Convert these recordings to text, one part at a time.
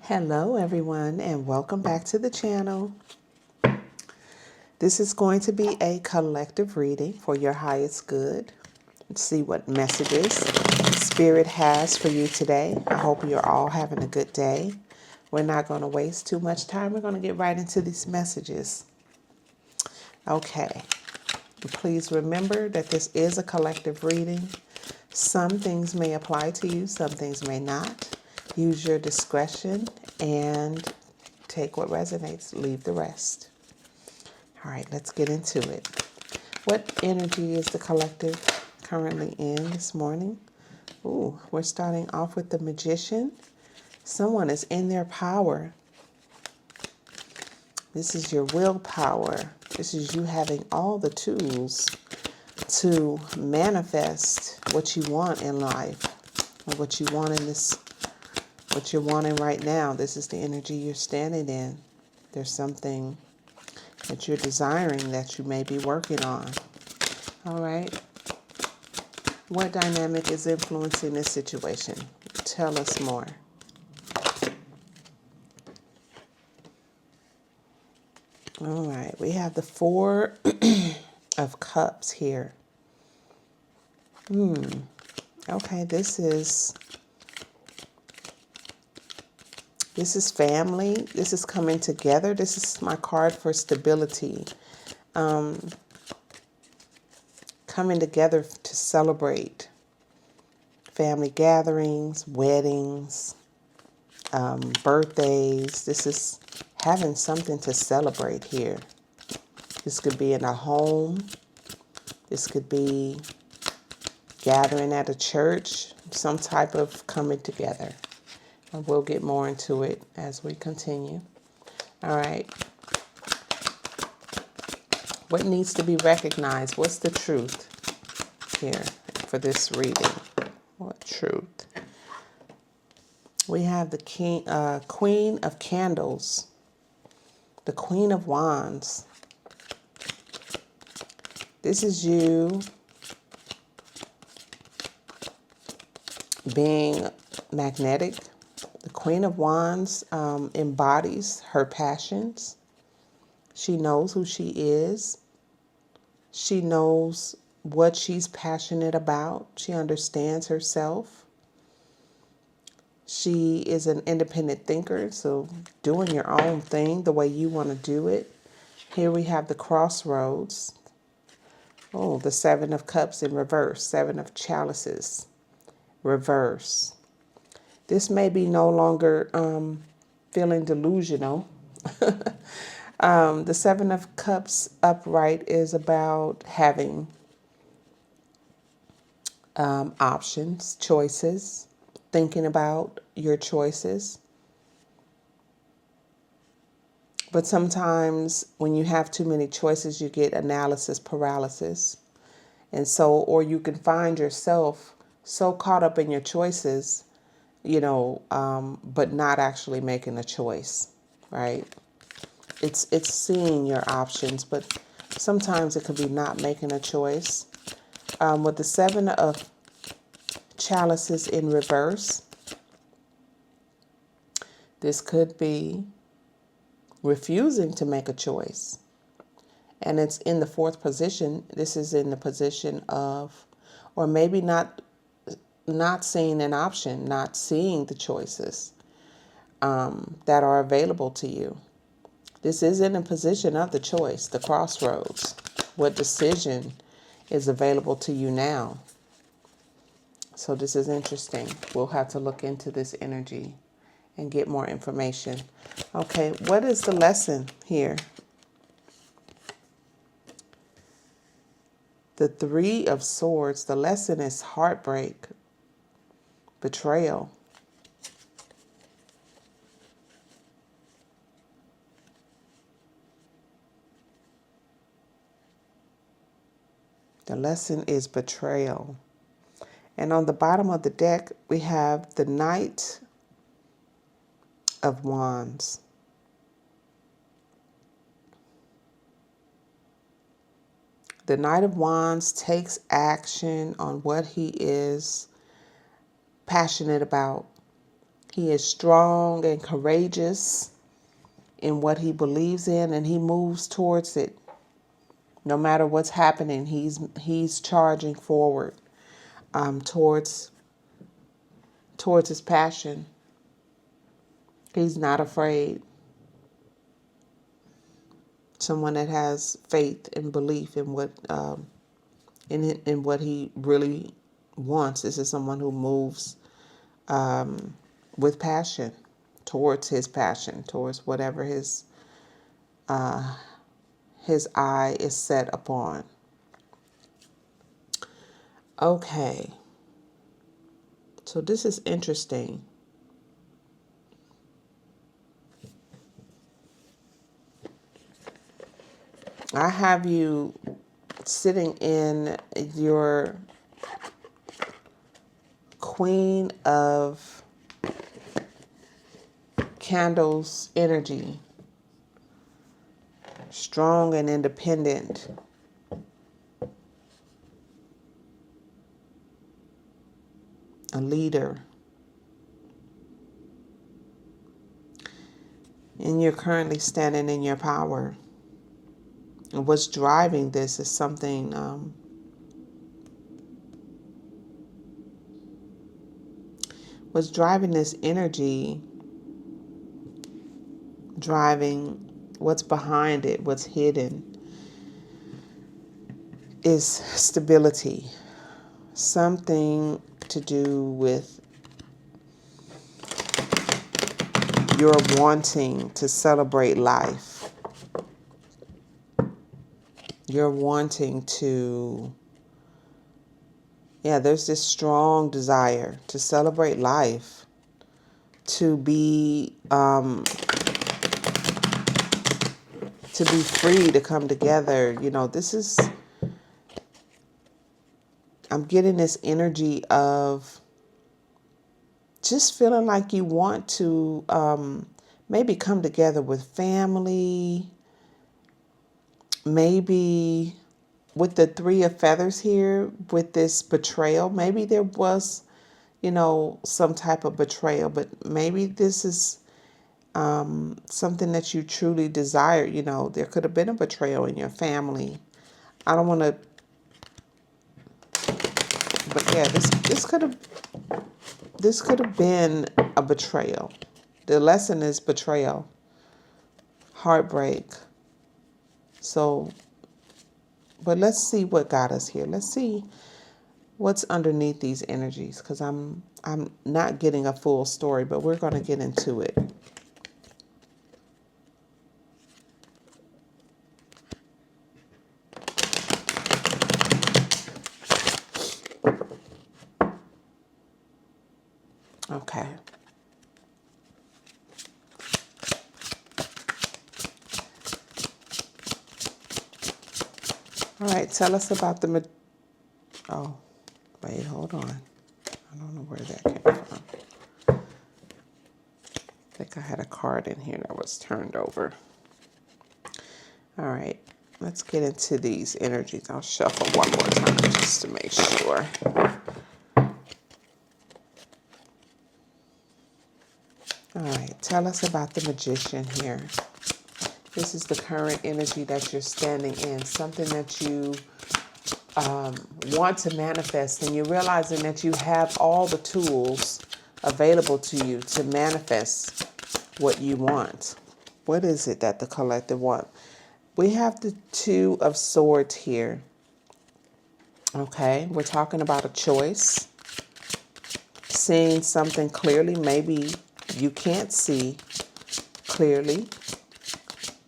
Hello everyone and welcome back to the channel. This is going to be a collective reading for your highest good. Let's see what messages Spirit has for you today. I hope you're all having a good day. We're not going to waste too much time. We're going to get right into these messages. Okay. Please remember that this is a collective reading. Some things may apply to you, some things may not. Use your discretion and take what resonates, leave the rest. All right, let's get into it. What energy is the collective currently in this morning? Ooh, we're starting off with the Magician. Someone is in their power. This is your willpower. This is you having all the tools to manifest what you want in life, or what you want in this, what you're wanting right now. This is the energy you're standing in. There's something that you're desiring that you may be working on. All right. What dynamic is influencing this situation? Tell us more. All right. We have the Four of Cups here. Okay, this is family. This is coming together. This is my card for stability. Coming together to celebrate family gatherings, weddings, birthdays. This is having something to celebrate here. This could be in a home. This could be gathering at a church, some type of coming together. And we'll get more into it as we continue. All right. What needs to be recognized? What's the truth here for this reading? What truth? We have the Queen of Candles, the Queen of Wands. This is you being magnetic. The Queen of Wands embodies her passions. She knows who she is. She knows what she's passionate about. She understands herself. She is an independent thinker, so doing your own thing the way you want to do it. Here we have the Crossroads. Oh, the Seven of Cups in reverse. Seven of Chalices, reverse. This may be no longer feeling delusional. The Seven of Cups upright is about having options, choices, thinking about your choices. But sometimes when you have too many choices, you get analysis paralysis. And so, or you can find yourself so caught up in your choices, but not actually making a choice, right? It's seeing your options, but sometimes it could be not making a choice. With the Seven of Chalices in reverse, this could be refusing to make a choice. And it's in the fourth position. This is in the position of, or maybe not seeing an option, not seeing the choices that are available to you. This is in a position of the choice, the crossroads. What decision is available to you now? So this is interesting. We'll have to look into this energy and get more information. Okay, what is the lesson here? The Three of Swords. The lesson is heartbreak, betrayal. The lesson is betrayal. And on the bottom of the deck, we have the Knight of Wands. The Knight of Wands takes action on what he is passionate about. He is strong and courageous in what he believes in, and he moves towards it. No matter what's happening, he's charging forward towards his passion. He's not afraid. Someone that has faith and belief in what in what he really wants. This is someone who moves with passion towards his passion, towards whatever his eye is set upon. Okay, so this is interesting. I have you sitting in your Queen of Candles energy, strong and independent, a leader. And you're currently standing in your power. And what's driving this is something what's driving this energy, driving what's behind it, what's hidden, is stability. Something to do with your wanting to celebrate life. You're wanting to, there's this strong desire to celebrate life, to be free, to come together. I'm getting this energy of just feeling like you want to maybe come together with family, maybe with the Three of Feathers here, with this betrayal. Maybe there was, some type of betrayal, but maybe this is something that you truly desire. There could have been a betrayal in your family. I don't want to, but yeah, this could have been a betrayal. The lesson is betrayal, heartbreak. So, but let's see what got us here. Let's see what's underneath these energies, because I'm not getting a full story, but we're going to get into it. Okay. All right, tell us about the... Oh, wait, hold on. I don't know where that came from. I think I had a card in here that was turned over. All right, let's get into these energies. I'll shuffle one more time just to make sure. All right, tell us about the Magician here. This is the current energy that you're standing in, something that you want to manifest, and you're realizing that you have all the tools available to you to manifest what you want. What is it that the collective want? We have the Two of Swords here. Okay, we're talking about a choice, seeing something clearly. Maybe you can't see clearly,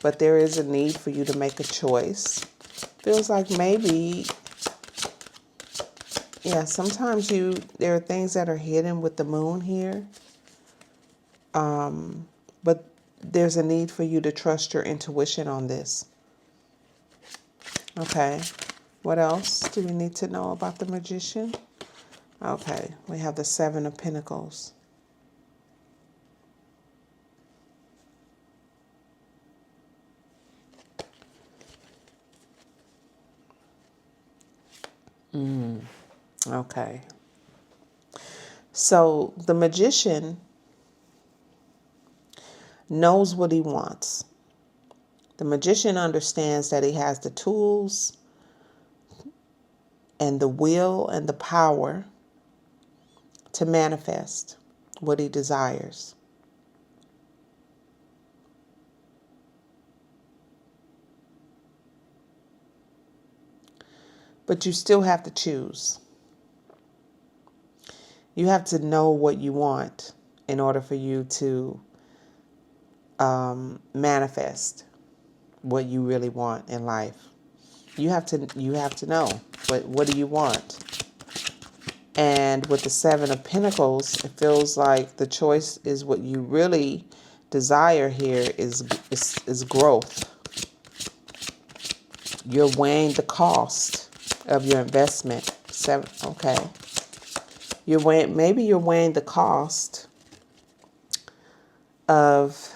but there is a need for you to make a choice. Feels like maybe, sometimes there are things that are hidden with the moon here. But there's a need for you to trust your intuition on this. Okay. What else do we need to know about the Magician? Okay. We have the Seven of Pentacles. Okay. So the Magician knows what he wants. The magician understands that he has the tools and the will and the power to manifest what he desires. But you still have to choose. You have to know what you want in order for you to manifest what you really want in life. You have to know what do you want. And with the Seven of Pentacles, it feels like the choice is what you really desire here is growth. You're weighing the cost of your investment. Okay. Maybe you're weighing the cost of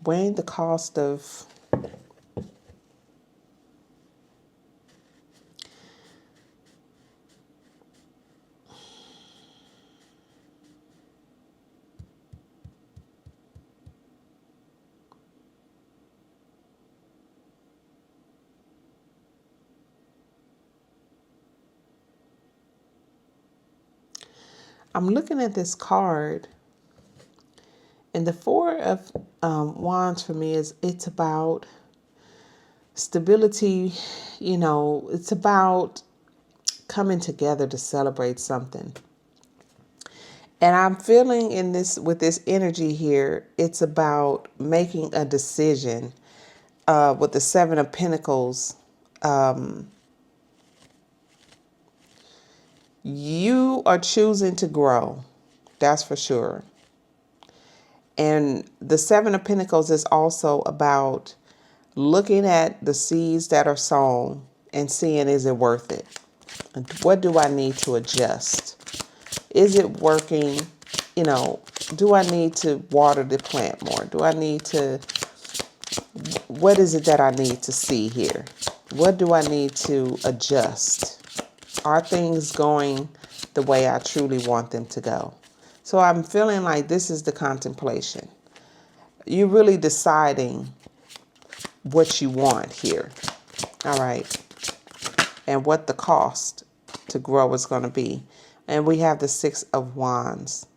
weighing the cost of I'm looking at this card, and the Four of Wands for me it's about stability. It's about coming together to celebrate something. And I'm feeling with this energy here, it's about making a decision. With the Seven of Pentacles, you are choosing to grow. That's for sure. And the Seven of Pentacles is also about looking at the seeds that are sown and seeing, is it worth it? What do I need to adjust? Is it working? Do I need to water the plant more? What is it that I need to see here? What do I need to adjust? Are things going the way I truly want them to go? So I'm feeling like this is the contemplation. You're really deciding what you want here. All right. And what the cost to grow is going to be. And we have the Six of Wands.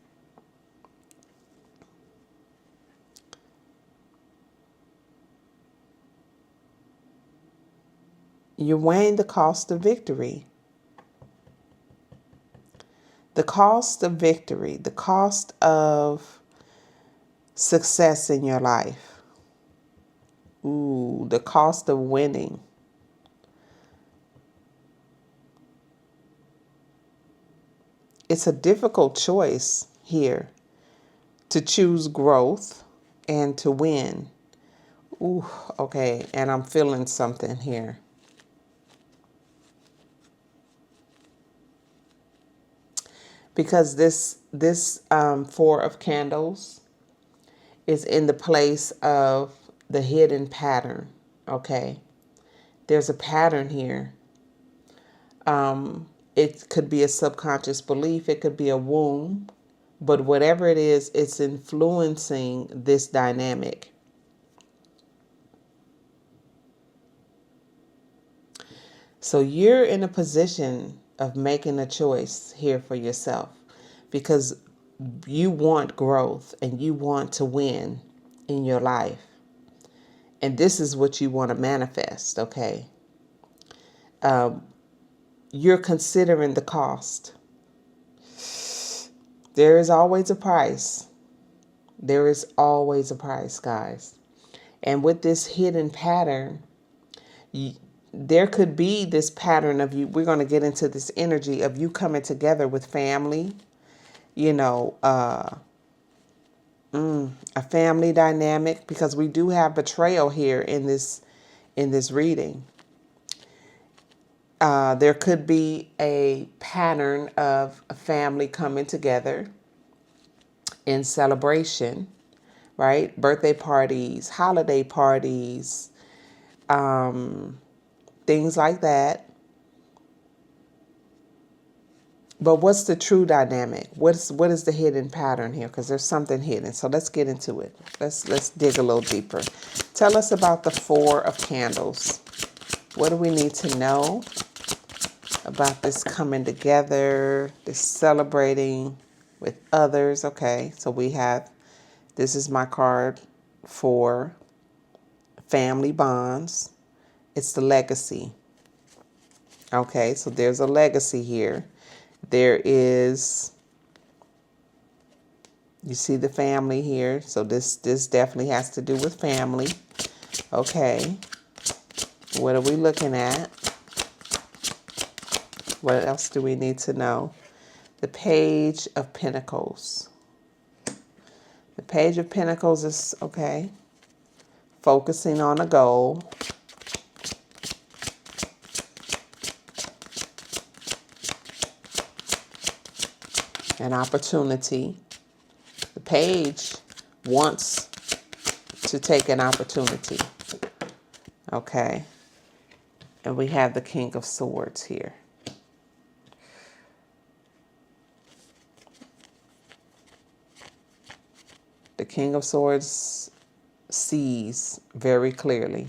You're weighing the cost of victory. The cost of victory, the cost of success in your life. Ooh, the cost of winning. It's a difficult choice here to choose growth and to win. Ooh, okay, and I'm feeling something here. Because this Four of Candles is in the place of the hidden pattern. Okay, there's a pattern here. It could be a subconscious belief. It could be a wound. But whatever it is, it's influencing this dynamic. So you're in a position of making a choice here for yourself because you want growth and you want to win in your life. And this is what you want to manifest, okay? You're considering the cost. There is always a price. There is always a price, guys. And with this hidden pattern, there could be this pattern of you. We're going to get into this energy of you coming together with family, a family dynamic, because we do have betrayal here in this reading. There could be a pattern of a family coming together in celebration, right? Birthday parties, holiday parties, things like that. But what's the true dynamic? What is the hidden pattern here? Because there's something hidden. So let's get into it. Let's dig a little deeper. Tell us about the Four of Candles. What do we need to know about this coming together, this celebrating with others? Okay, so we have, this is my card for family bonds. It's the legacy. Okay, so there's a legacy here. There is, you see the family here. So this definitely has to do with family. Okay, what are we looking at? What else do we need to know? The Page of Pentacles. The Page of Pentacles is, okay, focusing on a goal. An opportunity. The page wants to take an opportunity. Okay. And we have the King of Swords here. The King of Swords sees very clearly.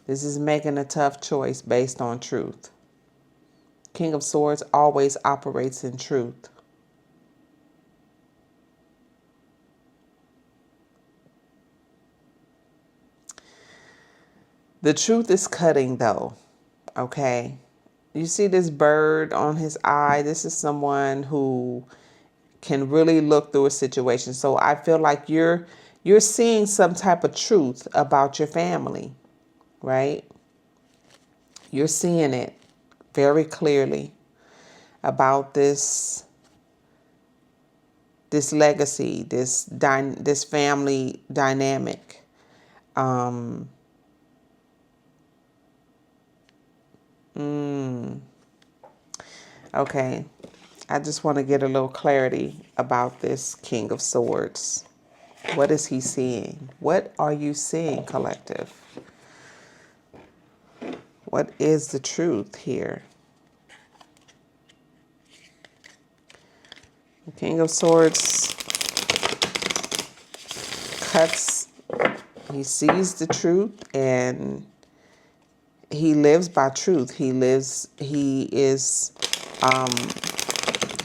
This is making a tough choice based on truth. King of Swords always operates in truth. The truth is cutting though, okay? You see this bird on his eye? This is someone who can really look through a situation. So I feel like you're seeing some type of truth about your family, right? You're seeing it very clearly about this legacy, this family dynamic. Okay, I just want to get a little clarity about this King of Swords. What is he seeing? What are you seeing, collective? What is the truth here? The King of Swords cuts, he sees the truth and he lives by truth. He is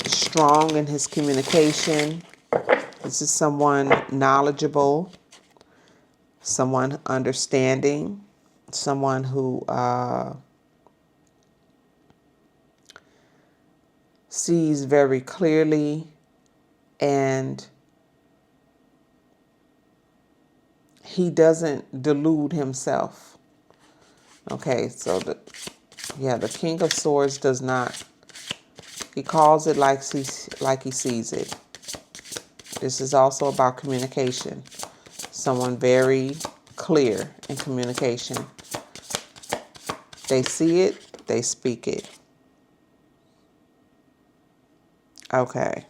strong in his communication. This is someone knowledgeable, someone understanding, someone who sees very clearly, and he doesn't delude himself. Okay, so the King of Swords does not, he calls it like he sees it. This is also about communication. Someone very clear in communication. They see it, they speak it. Okay.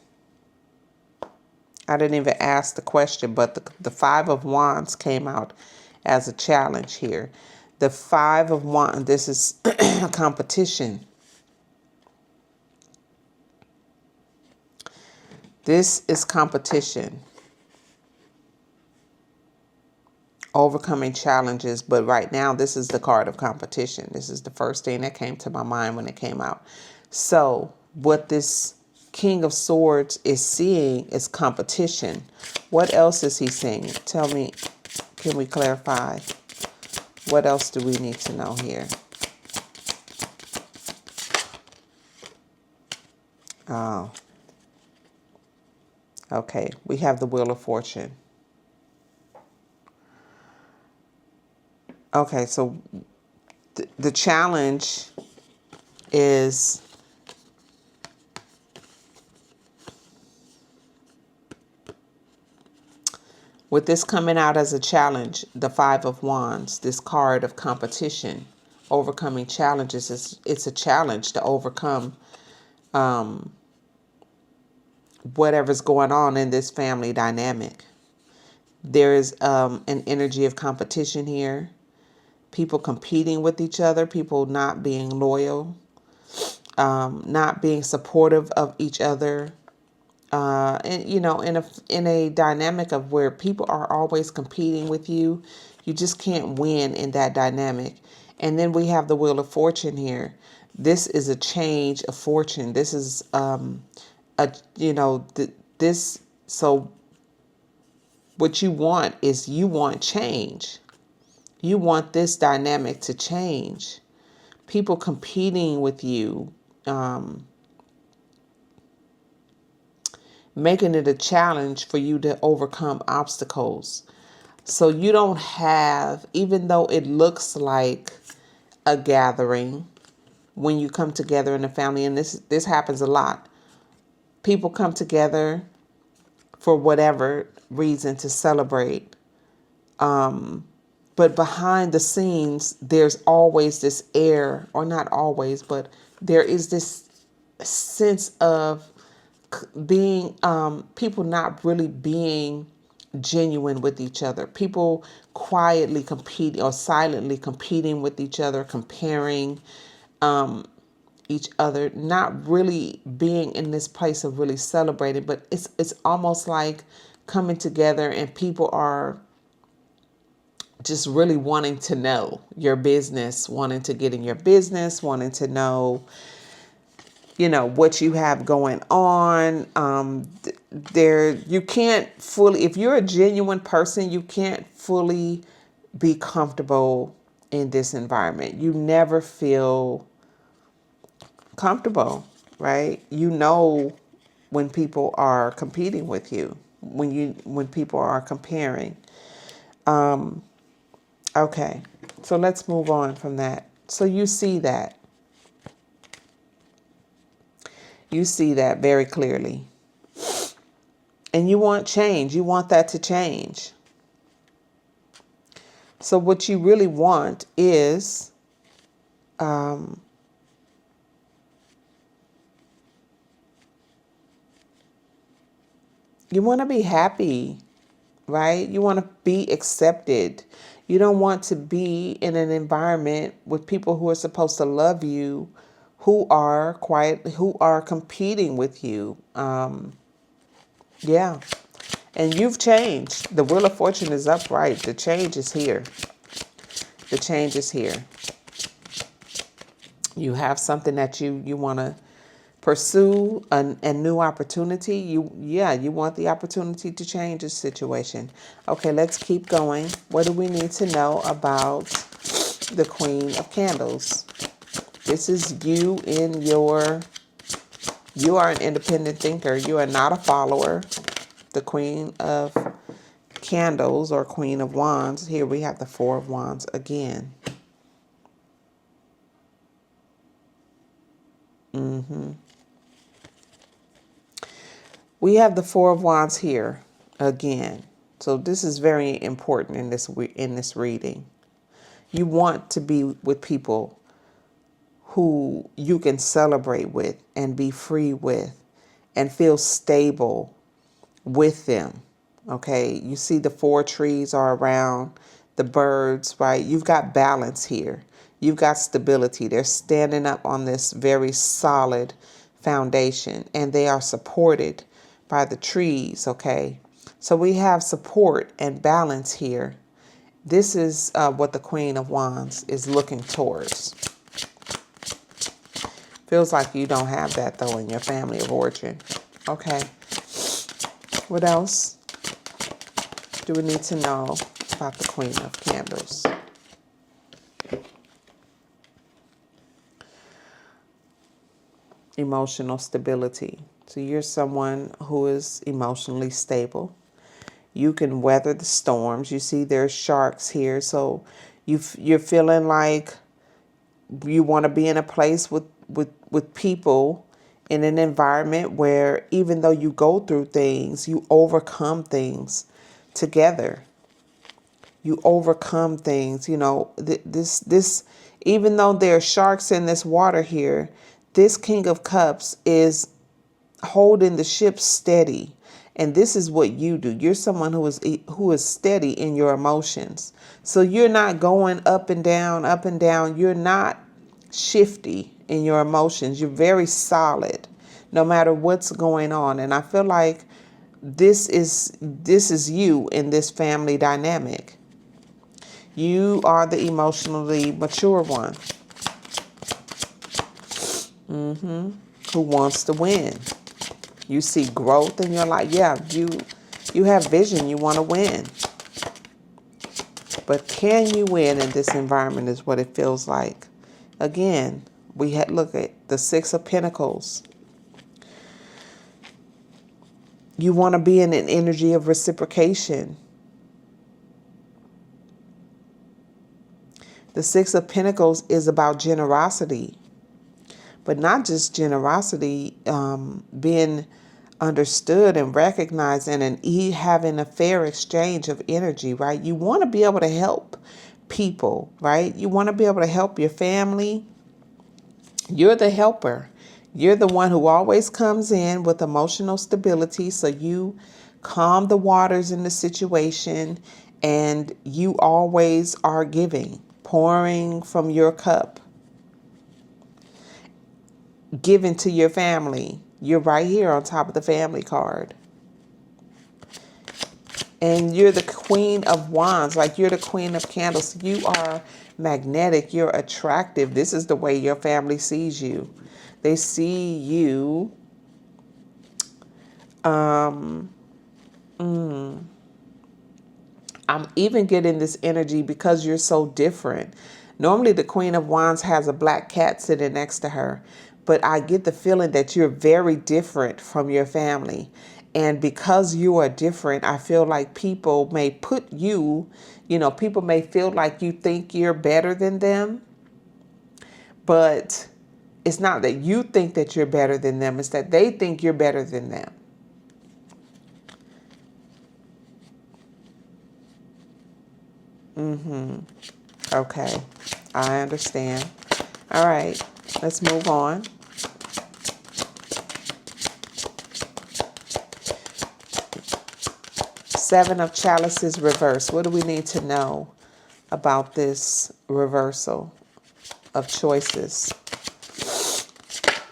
I didn't even ask the question, but the Five of Wands came out as a challenge here. The Five of Wands, this is a competition. This is competition. Overcoming challenges, but right now this is the card of competition. This is the first thing that came to my mind when it came out. So what this King of Swords is seeing is competition. What else is he seeing? Tell me, can we clarify? What else do we need to know here? Oh. Okay, we have the Wheel of Fortune. Okay, so the challenge is with this coming out as a challenge, the Five of Wands, this card of competition, overcoming challenges, it's a challenge to overcome whatever's going on in this family dynamic. There is an energy of competition here. People competing with each other, people not being loyal, not being supportive of each other. And in a dynamic of where people are always competing with you, you just can't win in that dynamic. And then we have the Wheel of Fortune here. This is a change of fortune. This is this. So what you want is, you want change. You want this dynamic to change. People competing with you, making it a challenge for you to overcome obstacles. So you don't have, even though it looks like a gathering when you come together in a family, and this happens a lot. People come together for whatever reason to celebrate. But behind the scenes, there's always this air, or not always, but there is this sense of being, people not really being genuine with each other. People quietly competing or silently competing with each other, comparing each other, not really being in this place of really celebrating. But it's almost like coming together and people are just really wanting to know your business, wanting to get in your business, wanting to know, what you have going on. You can't fully, if you're a genuine person, you can't fully be comfortable in this environment. You never feel comfortable, right? When people are competing with you, when people are comparing. Okay, so let's move on from that. So you see that. You see that very clearly. And you want change. You want that to change. So what you really want is you want to be happy, right? You want to be accepted. You don't want to be in an environment with people who are supposed to love you, who are competing with you. Yeah. And you've changed. The Wheel of Fortune is upright. The change is here. The change is here. You have something that you want to pursue, a new opportunity. You want the opportunity to change the situation. Okay, let's keep going. What do we need to know about the Queen of Candles? This is you you are an independent thinker. You are not a follower. The Queen of Candles, or Queen of Wands. Here we have the Four of Wands again. We have the Four of Wands here again. So this is very important in this reading. You want to be with people who you can celebrate with and be free with and feel stable with them. Okay, you see the four trees are around, the birds, right? You've got balance here. You've got stability. They're standing up on this very solid foundation, and they are supported by the trees, okay? So we have support and balance here. This is what the Queen of Wands is looking towards. Feels like you don't have that, though, in your family of origin. Okay. What else do we need to know about the Queen of Candles? Emotional stability. So you're someone who is emotionally stable. You can weather the storms. You see there's sharks here. So you're feeling like you want to be in a place with people, in an environment where even though you go through things, you overcome things together. You overcome things, this, even though there are sharks in this water here, this King of Cups is holding the ship steady And this is what you do. You're someone who is steady in your emotions. So you're not going up and down, up and down. You're not shifty in your emotions. You're very solid no matter what's going on. And I feel like this is you in this family dynamic. You are the emotionally mature one. Who wants to win. You see growth in your life. Yeah, you have vision. You want to win. But can you win in this environment is what it feels like. Again, we had look at the Six of Pentacles. You want to be in an energy of reciprocation. The Six of Pentacles is about generosity. But not just generosity, being understood and recognized and having a fair exchange of energy, right? You want to be able to help people, right? You want to be able to help your family. You're the helper. You're the one who always comes in with emotional stability. So you calm the waters in the situation, and you always are giving, pouring from your cup. Given to your family. You're right here on top of the family card. And you're the Queen of Wands, like you're the Queen of Candles. You are magnetic. You're attractive. This is the way your family sees you. They see you. I'm even getting this energy because you're so different. Normally, the Queen of Wands has a black cat sitting next to her. But I get the feeling that you're very different from your family. And because you are different, I feel like people may put you, people may feel like you think you're better than them. But it's not that you think that you're better than them. It's that they think you're better than them. Okay. I understand. All right. Let's move on. Seven of Chalices reversed. What do we need to know about this reversal of choices?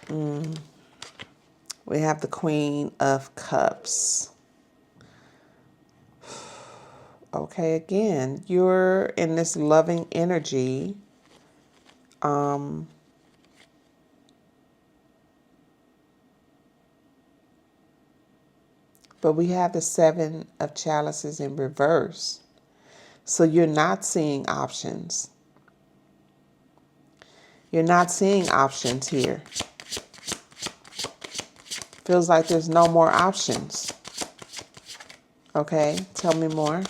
We have the Queen of Cups. Okay, again, you're in this loving energy. But we have the Seven of Chalices in reverse. So you're not seeing options. You're not seeing options here. Feels like there's no more options. Okay, tell me more.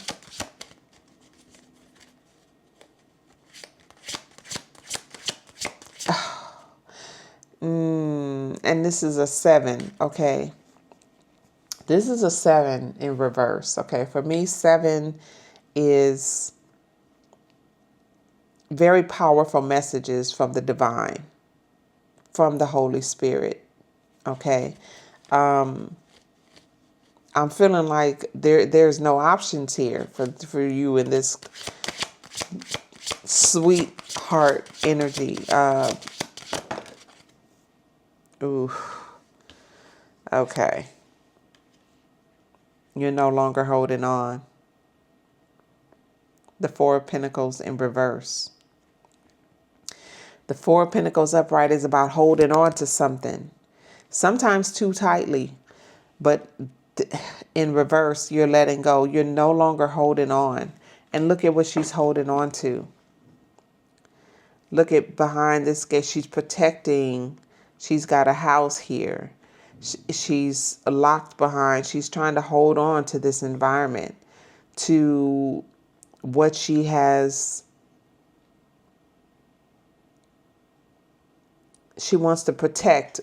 And this is a 7, okay. This is a 7 in reverse, okay. For me, 7 is very powerful messages from the divine, from the Holy Spirit, okay. I'm feeling like there's no options here for you in this sweetheart energy. Ooh. Okay. You're no longer holding on. The Four of Pentacles in reverse. The Four of Pentacles upright is about holding on to something. Sometimes too tightly. But in reverse, you're letting go. You're no longer holding on. And look at what she's holding on to. Look at behind this gate. She's protecting. She's got a house here. She's locked behind. She's trying to hold on to this environment, to what she has. She wants to protect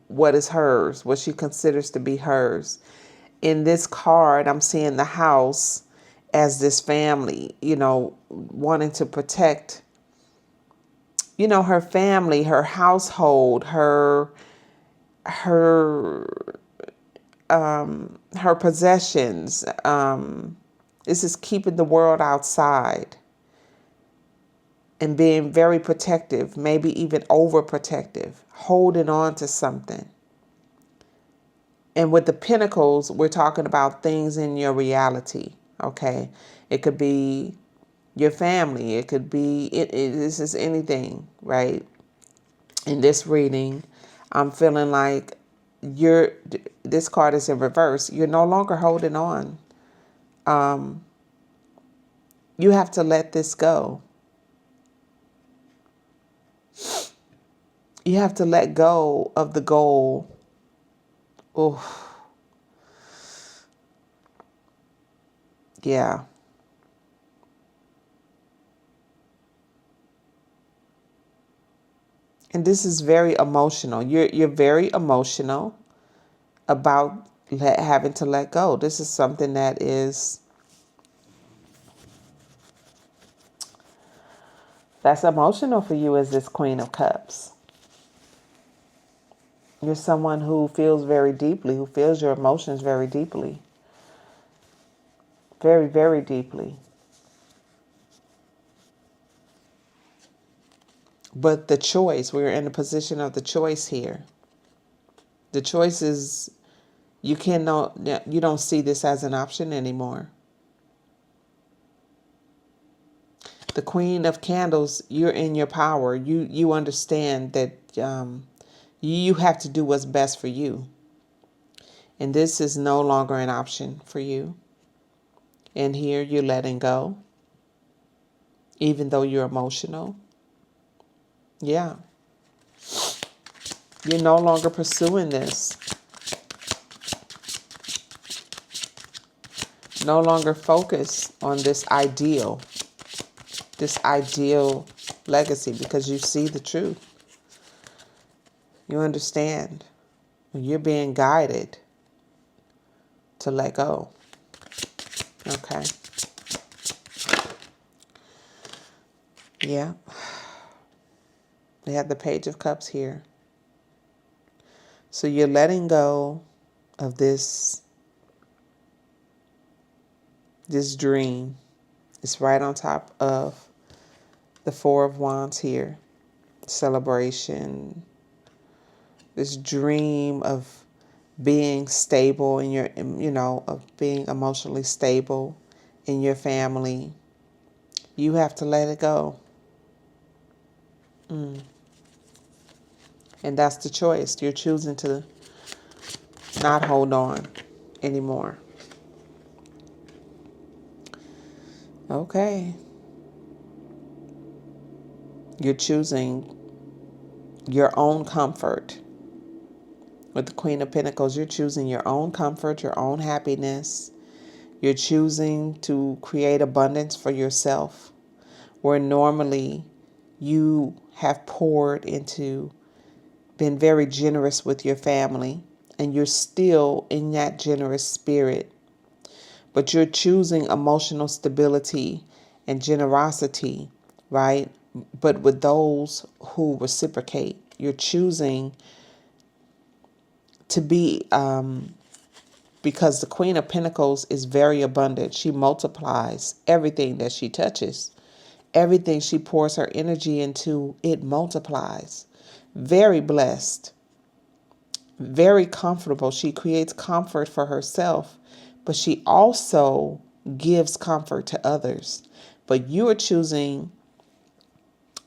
what is hers, what she considers to be hers. In this card, I'm seeing the house as this family, wanting to protect, her family, her household, her her possessions. This is keeping the world outside and being very protective, maybe even overprotective, holding on to something. And with the pentacles, we're talking about things in your reality, okay? It could be your family. It could be, this is anything, right? In this reading, I'm feeling like this card is in reverse. You're no longer holding on. You have to let this go. You have to let go of the goal. Oh, yeah. And this is very emotional. You're very emotional about having to let go. This is something that's emotional for you as this Queen of Cups. You're someone who feels very deeply, who feels your emotions very deeply. Very, very deeply. But the choice, we're in a position of the choice here. The choice is, you don't see this as an option anymore. The Queen of Candles, you're in your power. You understand that you have to do what's best for you. And this is no longer an option for you. And here you're letting go, even though you're emotional. Yeah. You're no longer pursuing this. No longer focus on this ideal legacy, because you see the truth. You understand. You're being guided to let go. Okay. Yeah. We have the Page of Cups here. So you're letting go of this dream. It's right on top of the Four of Wands here. Celebration. This dream of being stable in your, of being emotionally stable in your family. You have to let it go. And that's the choice. You're choosing to not hold on anymore. Okay. You're choosing your own comfort. With the Queen of Pentacles, you're choosing your own comfort, your own happiness. You're choosing to create abundance for yourself, where normally you have poured into, been very generous with your family, and you're still in that generous spirit. But you're choosing emotional stability and generosity, right? But with those who reciprocate, you're choosing to be, because the Queen of Pentacles is very abundant. She multiplies everything that she touches. Everything she pours her energy into, it multiplies. Very blessed. Very comfortable. She creates comfort for herself, but she also gives comfort to others. But you are choosing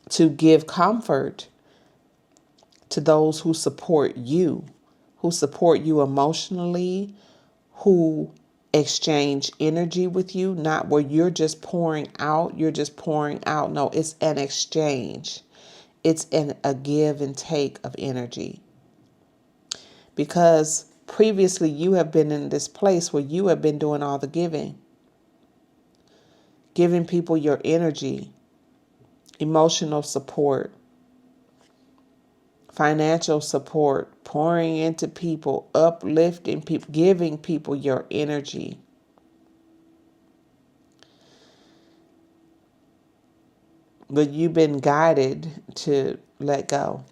to give comfort to those who support you emotionally, who exchange energy with you, not where you're just pouring out. No, it's an exchange. It's a give and take of energy. Because previously you have been in this place where you have been doing all the giving people your energy, emotional support, financial support, pouring into people, uplifting people, giving people your energy. But you've been guided to let go.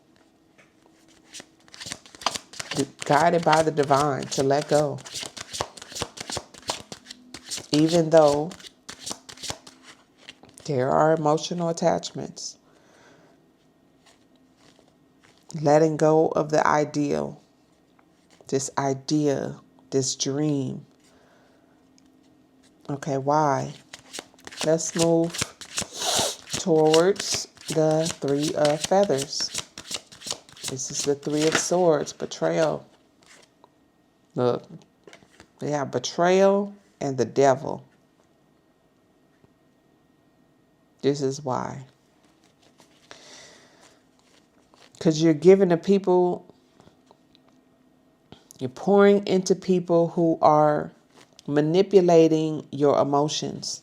Guided by the divine to let go. even though there are emotional attachments. Letting go of the ideal, this idea, this dream. Okay, why? Let's move towards the Three of Feathers. This is the Three of Swords, betrayal. Look, they have betrayal and the devil. This is why. Because you're giving to people, you're pouring into people who are manipulating your emotions.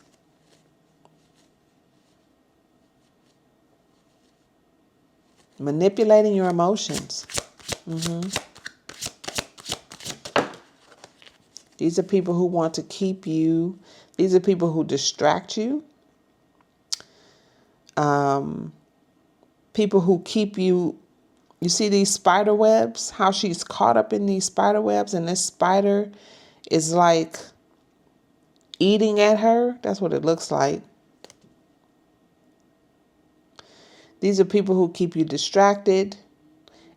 Manipulating your emotions. These are people who want to keep you. These are people who distract you. People who keep you. You see these spider webs? How she's caught up in these spider webs, and this spider is like eating at her. That's what it looks like. These are people who keep you distracted.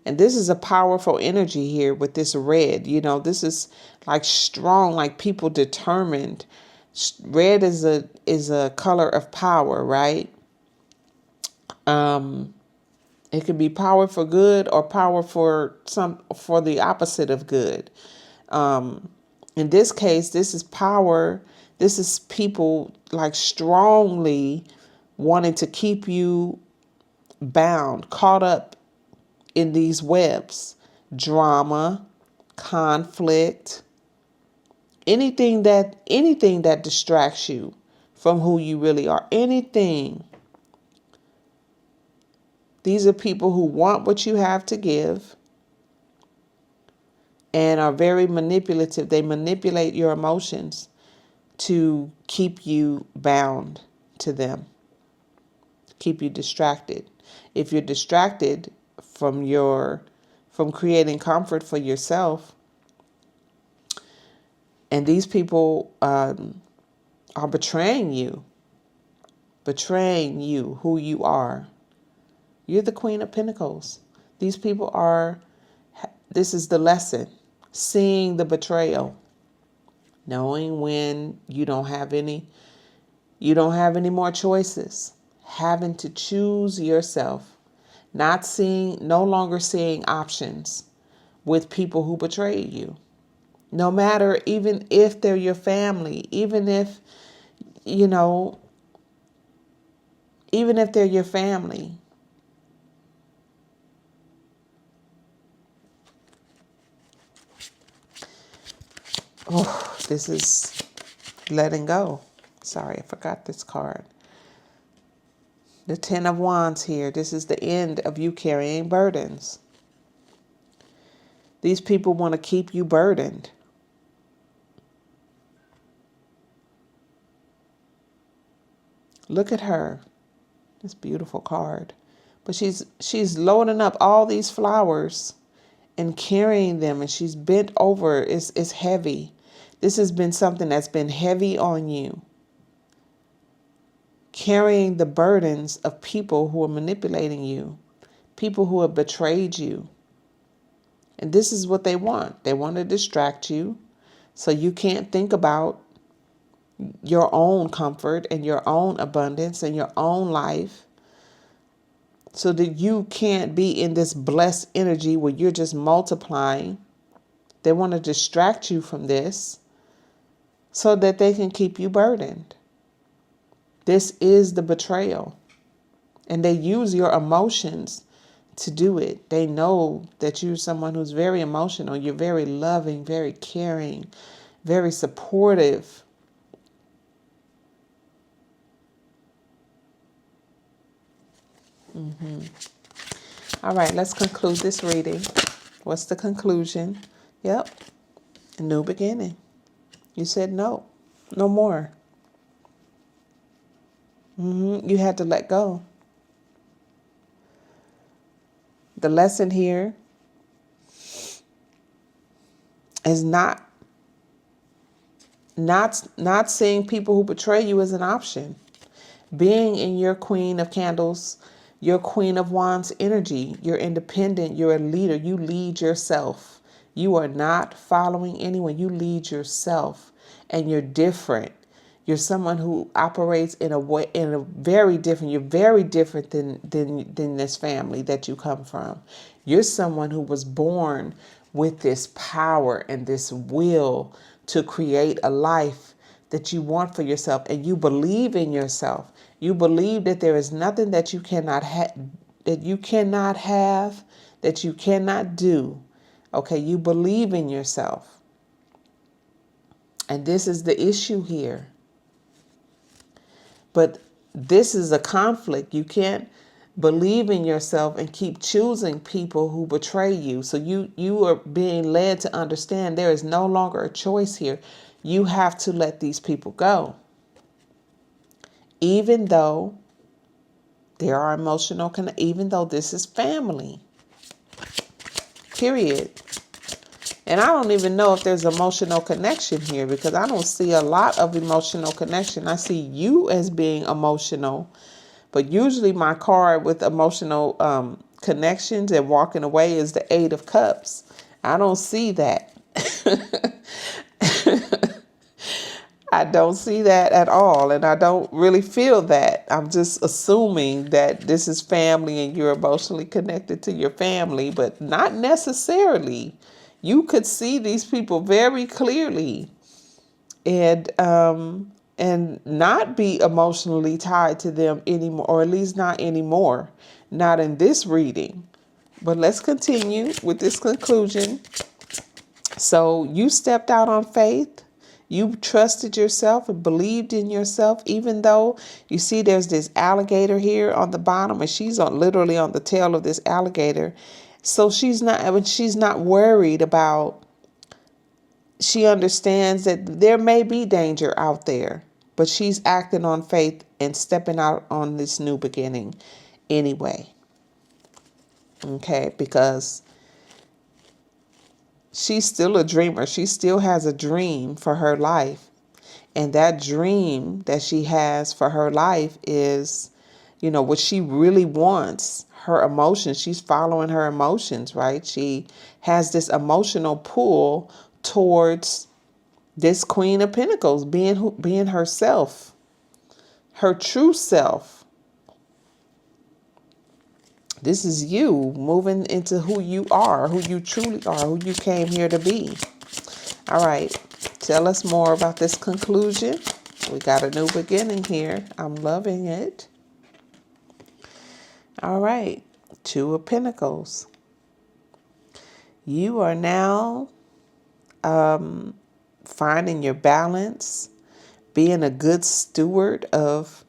And this is a powerful energy here with this red. You know, this is like strong, like people determined. Red is a color of power, right? It could be power for good or power for the opposite of good. In this case, this is power. This is people like strongly wanting to keep you bound, caught up in these webs. Drama, conflict, anything that distracts you from who you really are. Anything. These are people who want what you have to give and are very manipulative. They manipulate your emotions to keep you bound to them, keep you distracted. If you're distracted from creating comfort for yourself, and these people are betraying you, who you are. You're the Queen of Pentacles. These people are, this is the lesson. Seeing the betrayal. Knowing when you don't have any more choices. Having to choose yourself. No longer seeing options with people who betray you. No matter, even if they're your family, even if they're your family. Oh, this is letting go. Sorry, I forgot this card. The Ten of Wands here. This is the end of you carrying burdens. These people want to keep you burdened. Look at her. This beautiful card. But she's loading up all these flowers and carrying them, and she's bent over. It's heavy. This has been something that's been heavy on you. Carrying the burdens of people who are manipulating you, people who have betrayed you. And this is what they want. They want to distract you so you can't think about your own comfort and your own abundance and your own life, so that you can't be in this blessed energy where you're just multiplying. They want to distract you from this so that they can keep you burdened. This is the betrayal. And they use your emotions to do it. They know that you're someone who's very emotional. You're very loving, very caring, very supportive. All right, let's conclude this reading. What's the conclusion? Yep, a new beginning. You said no more. You had to let go. The lesson here is not not seeing people who betray you as an option. Being in your Queen of Candles, your Queen of Wands energy. You're independent. You're a leader. You lead yourself. You are not following anyone. You lead yourself, and you're different. You're someone who operates in a very different. You're very different than this family that you come from. You're someone who was born with this power and this will to create a life that you want for yourself, and you believe in yourself. You believe that there is nothing that you cannot that you cannot have, that you cannot do. Okay, you believe in yourself. And this is the issue here. But this is a conflict. You can't believe in yourself and keep choosing people who betray you. So you are being led to understand there is no longer a choice here. You have to let these people go. Even though there are even though this is family. Period. And I don't even know if there's emotional connection here, because I don't see a lot of emotional connection. I see you as being emotional, but usually my card with emotional connections and walking away is the Eight of Cups. I don't see that. I don't see that at all, and I don't really feel that. I'm just assuming that this is family and you're emotionally connected to your family, but not necessarily. You could see these people very clearly and not be emotionally tied to them anymore, or at least not anymore. Not in this reading. But let's continue with this conclusion. So you stepped out on faith. You trusted yourself and believed in yourself, even though you see there's this alligator here on the bottom, and she's literally on the tail of this alligator. So she's not worried about, she understands that there may be danger out there, but she's acting on faith and stepping out on this new beginning anyway. Okay, because she's still a dreamer. She still has a dream for her life. And that dream that she has for her life is, what she really wants, her emotions. She's following her emotions, right? She has this emotional pull towards this Queen of Pentacles, being herself, her true self. This is you moving into who you are, who you truly are, who you came here to be. All right. Tell us more about this conclusion. We got a new beginning here. I'm loving it. All right. Two of Pentacles. You are now finding your balance, being a good steward of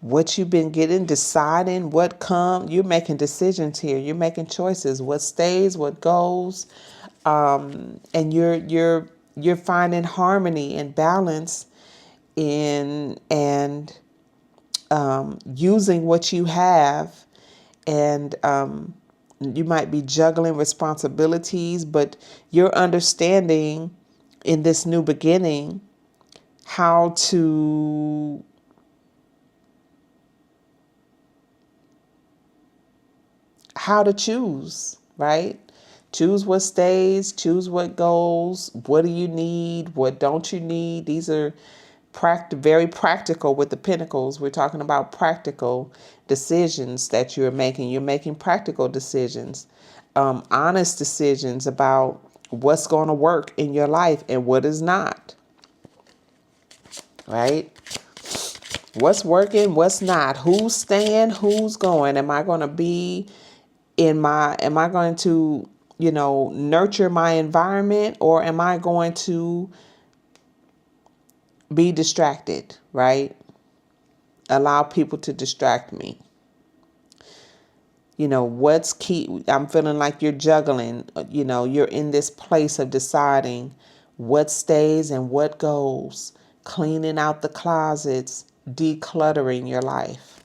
what you've been getting, deciding what comes. You're making decisions here. You're making choices. What stays, what goes, and you're finding harmony and balance in using what you have, and you might be juggling responsibilities, but you're understanding in this new beginning how to choose, right? Choose what stays, choose what goes. What do you need? What don't you need? These are very practical with the Pentacles. We're talking about practical decisions that you're making. You're making practical decisions, honest decisions about what's going to work in your life and what is not, right? What's working, what's not, who's staying, who's going. Am I going to, nurture my environment, or am I going to be distracted, right? Allow people to distract me. What's key? I'm feeling like you're juggling, you're in this place of deciding what stays and what goes, cleaning out the closets, decluttering your life,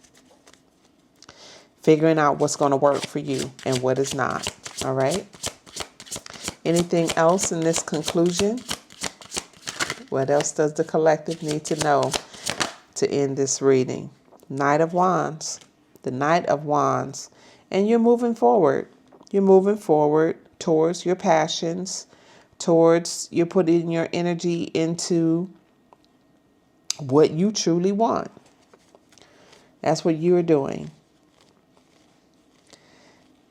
figuring out what's going to work for you and what is not. All right. Anything else in this conclusion? What else does the collective need to know to end this reading? Knight of Wands. The Knight of Wands. And you're moving forward. You're moving forward towards your passions, towards you're putting your energy into what you truly want. That's what you're doing.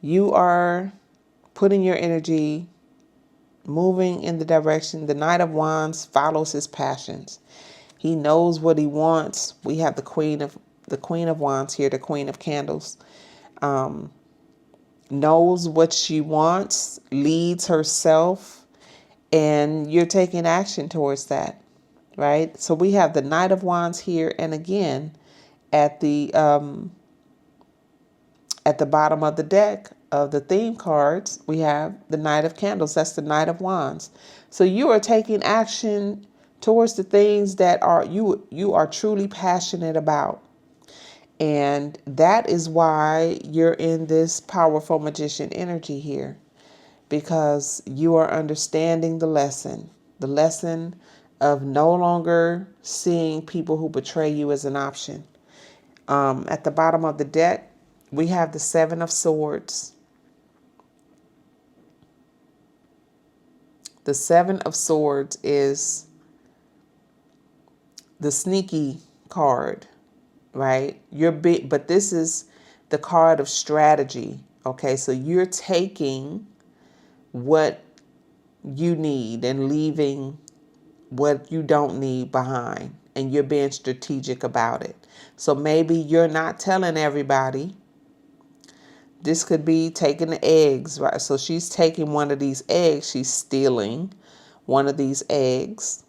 You are putting your energy, moving in the direction. The Knight of Wands follows his passions. He knows what he wants. We have the Queen of Wands here, the Queen of Candles. Knows what she wants, leads herself, and you're taking action towards that, right? So we have the Knight of Wands here, and again, at the bottom of the deck of the theme cards, we have the Knight of Candles. That's the Knight of Wands. So you are taking action towards the things that are you are truly passionate about. And that is why you're in this powerful magician energy here, because you are understanding the lesson of no longer seeing people who betray you as an option. At the bottom of the deck, we have the Seven of Swords. The Seven of Swords is the sneaky card, right? You're big, but this is the card of strategy. Okay, so you're taking what you need and leaving what you don't need behind, and you're being strategic about it. So maybe you're not telling everybody. This could be taking the eggs, right? So she's taking one of these eggs. She's stealing one of these eggs.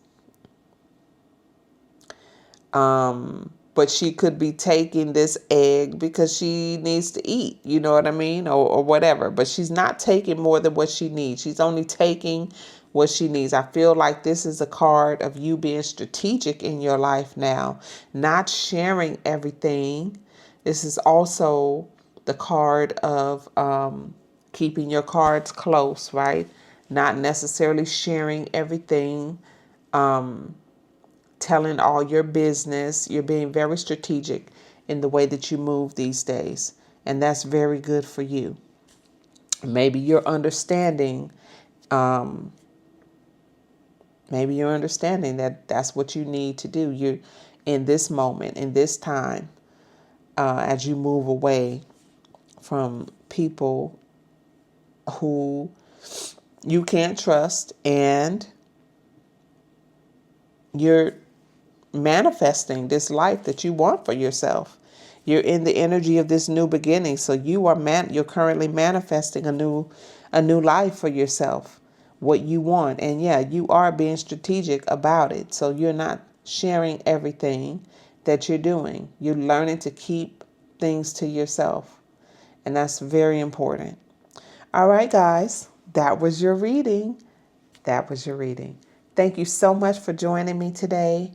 But she could be taking this egg because she needs to eat, you know what I mean? Or whatever. But she's not taking more than what she needs. She's only taking what she needs. I feel like this is a card of you being strategic in your life now, not sharing everything. This is also the card of keeping your cards close, right? Not necessarily sharing everything. Telling all your business. You're being very strategic in the way that you move these days. And that's very good for you. Maybe you're understanding, that that's what you need to do. You're in this moment, in this time, as you move away from people who you can't trust, and you're manifesting this life that you want for yourself. You're in the energy of this new beginning. So you're currently manifesting a new life for yourself, what you want. And yeah, you are being strategic about it. So you're not sharing everything that you're doing. You're learning to keep things to yourself. And that's very important. All right, guys, that was your reading. Thank you so much for joining me today.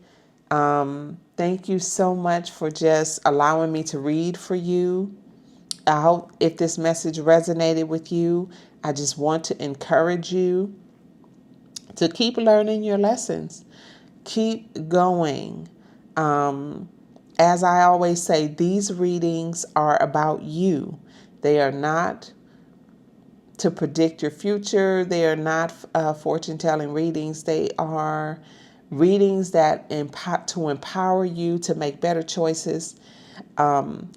Thank you so much for just allowing me to read for you. I hope if this message resonated with you, I just want to encourage you to keep learning your lessons. Keep going. As I always say, these readings are about you. They are not to predict your future. They are not fortune-telling readings. They are readings that to empower you to make better choices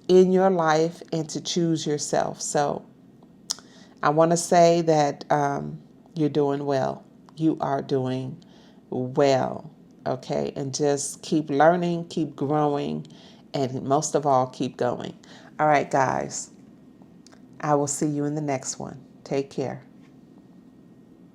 in your life and to choose yourself. So I want to say that you're doing well. You are doing well. Okay. And just keep learning, keep growing, and most of all, keep going. All right, guys. I will see you in the next one. Take care.